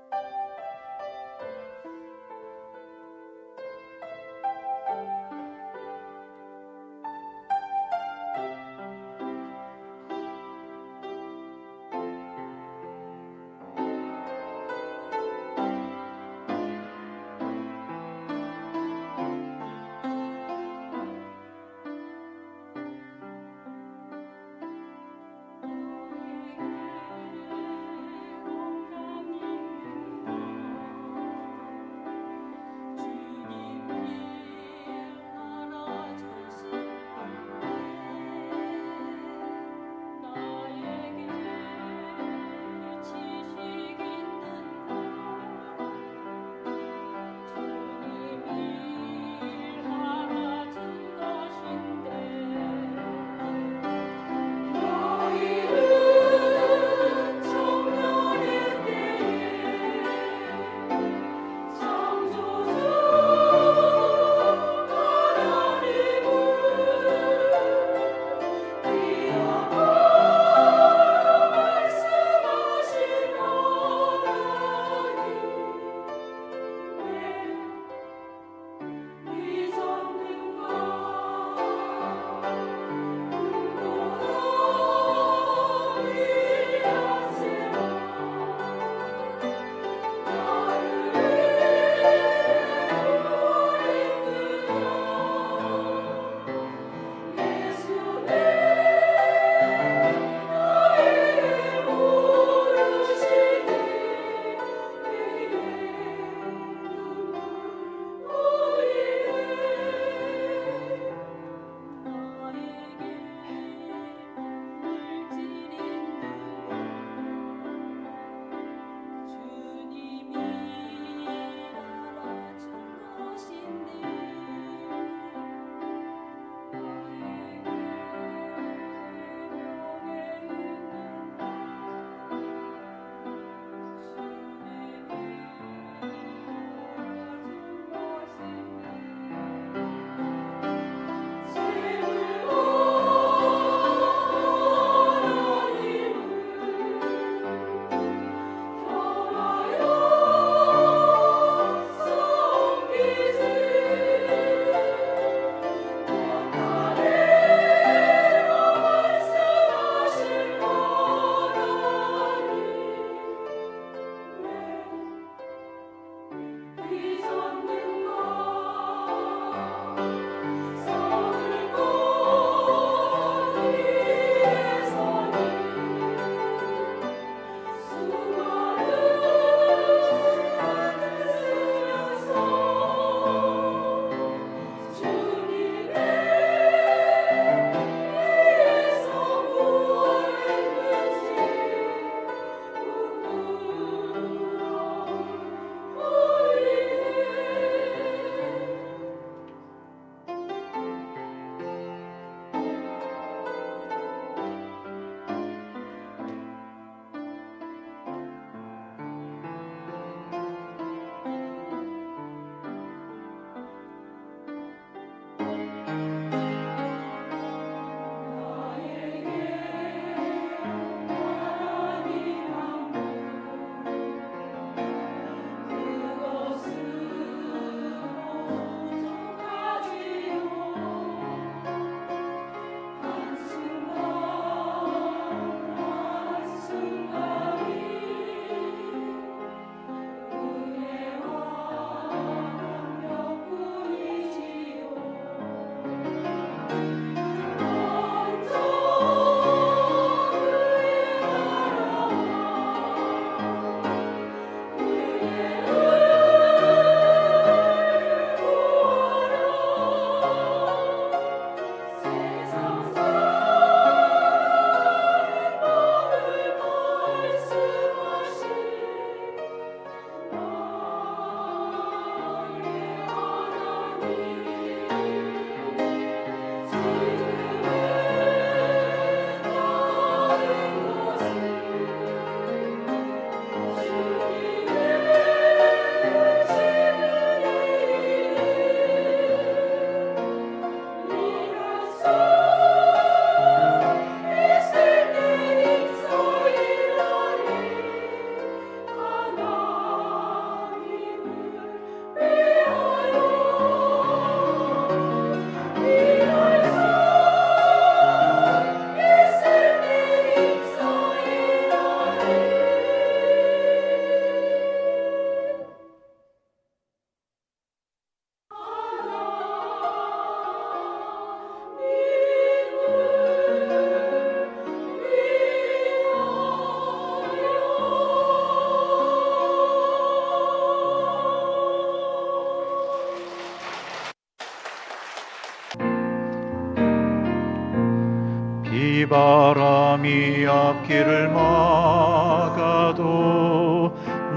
비바람이 앞길을 막아도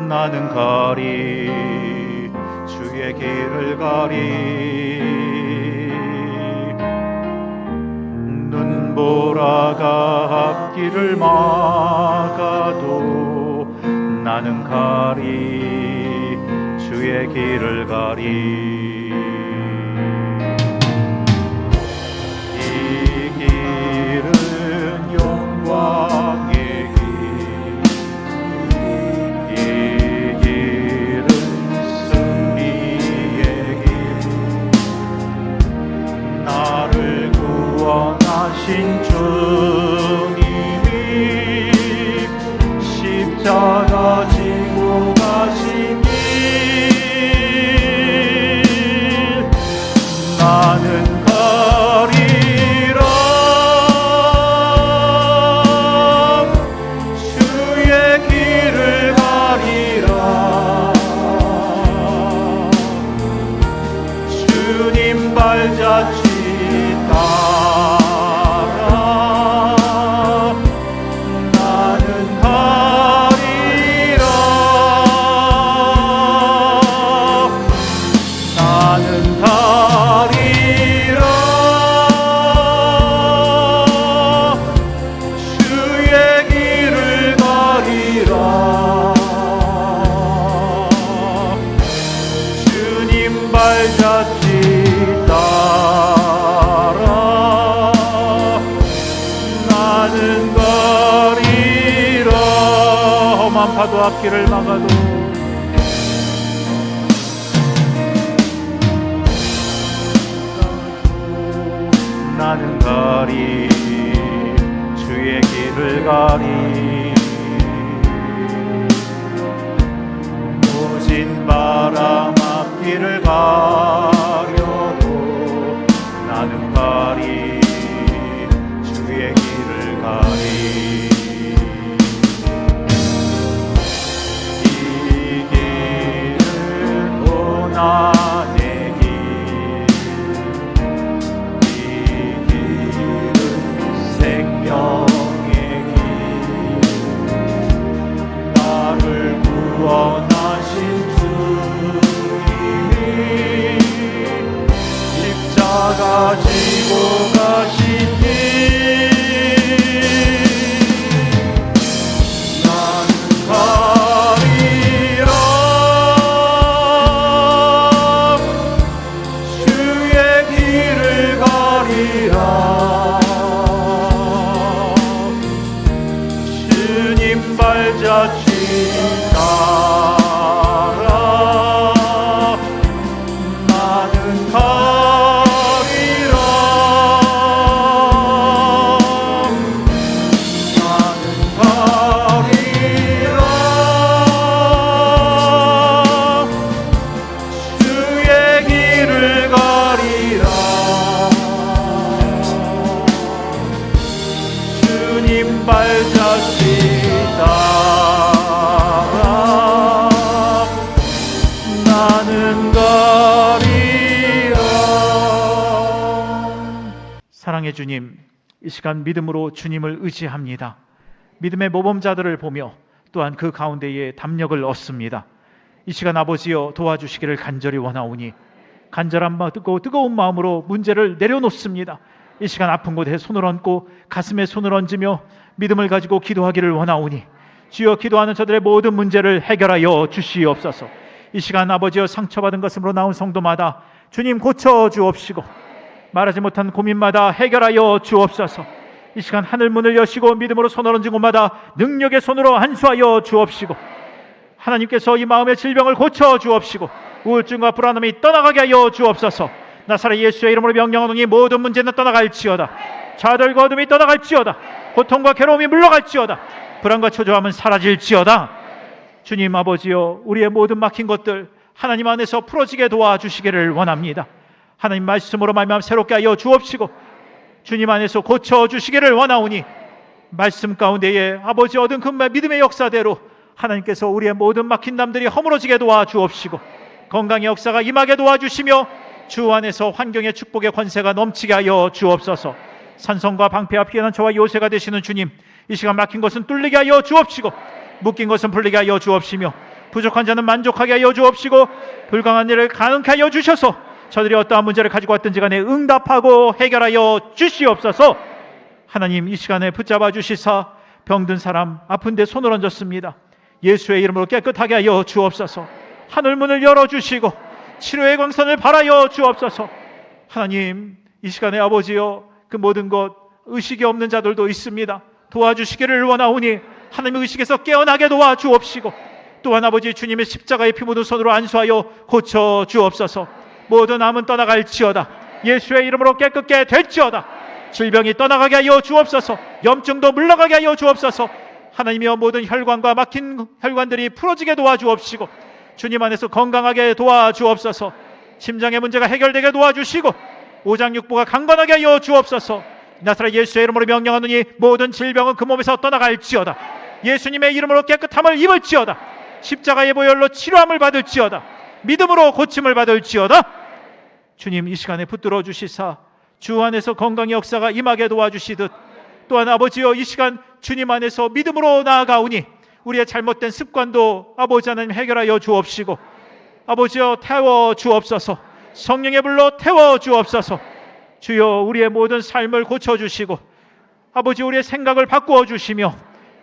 나는 가리 주의 길을 가리 눈보라가 앞길을 막아도 나는 가리 주의 길을 가리 이 길은 영광의 길 이 길은 승리의 길 나를 구원하신 주님이 십자가 지고 가신 길 나는 가리라 주의 길을 가리라 주님 발자취 따라 나는 가리라 나는 가리라 주의 길을 가리라 주님 발자취 따라 나는 가리라 험한 파도 앞길을 막아도 나는 가리 주의 길을 가리 모진 바람 앞길을 가려도 나는 가리 주의 길을 가리 이 길은 고난의 길 생명의 길 나를 구원하신 주님이 십자가 지고 가신 길 나는 가리라 주의 길을 가리라 발자취 따라 나는 가리라 나는 가리라 주의 길을 가리라 주님 발자취 따라 나는 가리라 사랑의 주님 이 시간 믿음으로 주님을 의지합니다. 믿음의 모범자들을 보며 또한 그 가운데에 담력을 얻습니다. 이 시간 아버지여 도와주시기를 간절히 원하오니 간절한 마음 뜨거운 마음으로 문제를 내려놓습니다. 이 시간 아픈 곳에 손을 얹고 가슴에 손을 얹으며 믿음을 가지고 기도하기를 원하오니 주여 기도하는 저들의 모든 문제를 해결하여 주시옵소서. 이 시간 아버지여 상처받은 가슴으로 나온 성도마다 주님 고쳐주옵시고 말하지 못한 고민마다 해결하여 주옵소서. 이 시간 하늘문을 여시고 믿음으로 손을 얹은 곳마다 능력의 손으로 안수하여 주옵시고 하나님께서 이 마음의 질병을 고쳐주옵시고 우울증과 불안함이 떠나가게 하여 주옵소서. 나사렛 예수의 이름으로 명령하노니 모든 문제는 떠나갈지어다. 좌절과 어둠이 떠나갈지어다. 고통과 괴로움이 물러갈지어다. 불안과 초조함은 사라질지어다. 주님 아버지여 우리의 모든 막힌 것들 하나님 안에서 풀어지게 도와주시기를 원합니다. 하나님 말씀으로 말미암아 새롭게 하여 주옵시고 주님 안에서 고쳐주시기를 원하오니 말씀 가운데에 아버지 얻은 그 믿음의 역사대로 하나님께서 우리의 모든 막힌 담들이 허물어지게 도와주옵시고 건강의 역사가 임하게 도와주시며 주 안에서 환경의 축복의 권세가 넘치게 하여 주옵소서. 산성과 방패와 피난처와 요새가 되시는 주님, 이 시간 막힌 것은 뚫리게 하여 주옵시고 묶인 것은 풀리게 하여 주옵시며 부족한 자는 만족하게 하여 주옵시고 불가능한 일을 가능케 하여 주셔서 저들이 어떠한 문제를 가지고 왔든지 간에 응답하고 해결하여 주시옵소서. 하나님, 이 시간에 붙잡아 주시사 병든 사람 아픈 데 손을 얹었습니다. 예수의 이름으로 깨끗하게 하여 주옵소서. 하늘문을 열어주시고 치료의 광선을 발하여 주옵소서. 하나님, 이 시간에 아버지여 그 모든 것 의식이 없는 자들도 있습니다. 도와주시기를 원하오니 하나님의 의식에서 깨어나게 도와주옵시고 또한 아버지 주님의 십자가의 피 묻은 손으로 안수하여 고쳐 주옵소서. 모든 암은 떠나갈지어다. 예수의 이름으로 깨끗게 될지어다. 질병이 떠나가게 하여 주옵소서. 염증도 물러가게 하여 주옵소서. 하나님이여 모든 혈관과 막힌 혈관들이 풀어지게 도와주옵시고 주님 안에서 건강하게 도와주옵소서. 심장의 문제가 해결되게 도와주시고 오장육부가 강건하게 하여 주옵소서. 나사렛 예수의 이름으로 명령하노니 모든 질병은 그 몸에서 떠나갈지어다. 예수님의 이름으로 깨끗함을 입을지어다. 십자가의 보혈로 치료함을 받을지어다. 믿음으로 고침을 받을지어다. 주님, 이 시간에 붙들어 주시사 주 안에서 건강의 역사가 임하게 도와주시듯 또한 아버지여 이 시간 주님 안에서 믿음으로 나아가오니 우리의 잘못된 습관도 아버지 하나님 해결하여 주옵시고 아버지여 태워 주옵소서. 성령의 불로 태워 주옵소서. 주여, 우리의 모든 삶을 고쳐주시고 아버지 우리의 생각을 바꾸어 주시며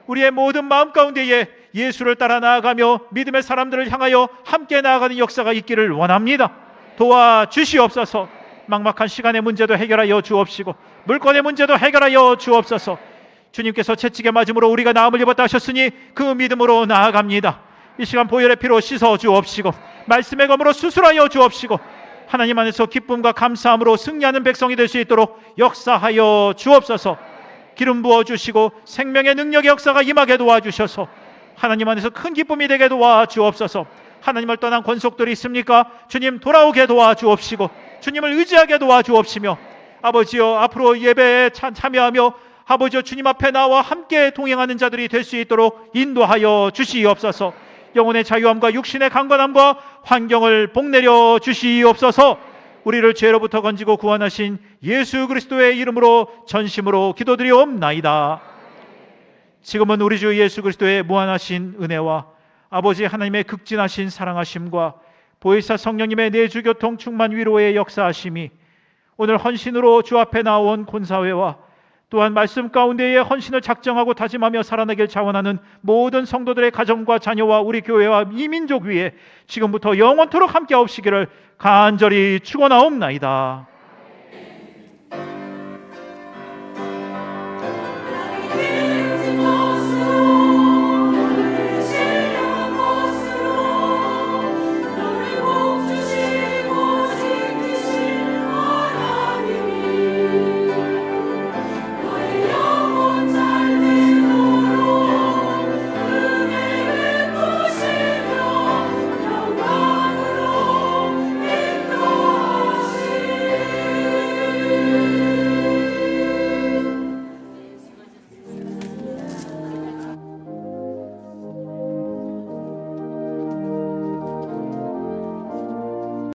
우리의 모든 마음 가운데에 예수를 따라 나아가며 믿음의 사람들을 향하여 함께 나아가는 역사가 있기를 원합니다. 도와주시옵소서. 막막한 시간의 문제도 해결하여 주옵시고 물건의 문제도 해결하여 주옵소서. 주님께서 채찍에 맞음으로 우리가 나음을 입었다 하셨으니 그 믿음으로 나아갑니다. 이 시간 보혈의 피로 씻어 주옵시고 말씀의 검으로 수술하여 주옵시고 하나님 안에서 기쁨과 감사함으로 승리하는 백성이 될 수 있도록 역사하여 주옵소서. 기름 부어주시고 생명의 능력의 역사가 임하게 도와주셔서 하나님 안에서 큰 기쁨이 되게 도와주옵소서. 하나님을 떠난 권속들이 있습니까? 주님 돌아오게 도와주옵시고 주님을 의지하게 도와주옵시며 아버지여 앞으로 예배에 참여하며 아버지여 주님 앞에 나와 함께 동행하는 자들이 될 수 있도록 인도하여 주시옵소서. 영혼의 자유함과 육신의 강건함과 환경을 복내려 주시옵소서. 우리를 죄로부터 건지고 구원하신 예수 그리스도의 이름으로 전심으로 기도드리옵나이다. 지금은 우리 주 예수 그리스도의 무한하신 은혜와 아버지 하나님의 극진하신 사랑하심과 보혜사 성령님의 내주교통 충만 위로의 역사하심이 오늘 헌신으로 주 앞에 나온 곤사회와 또한 말씀 가운데에 헌신을 작정하고 다짐하며 살아내길 자원하는 모든 성도들의 가정과 자녀와 우리 교회와 이 민족 위에 지금부터 영원토록 함께 하옵시기를 간절히 축원하옵나이다.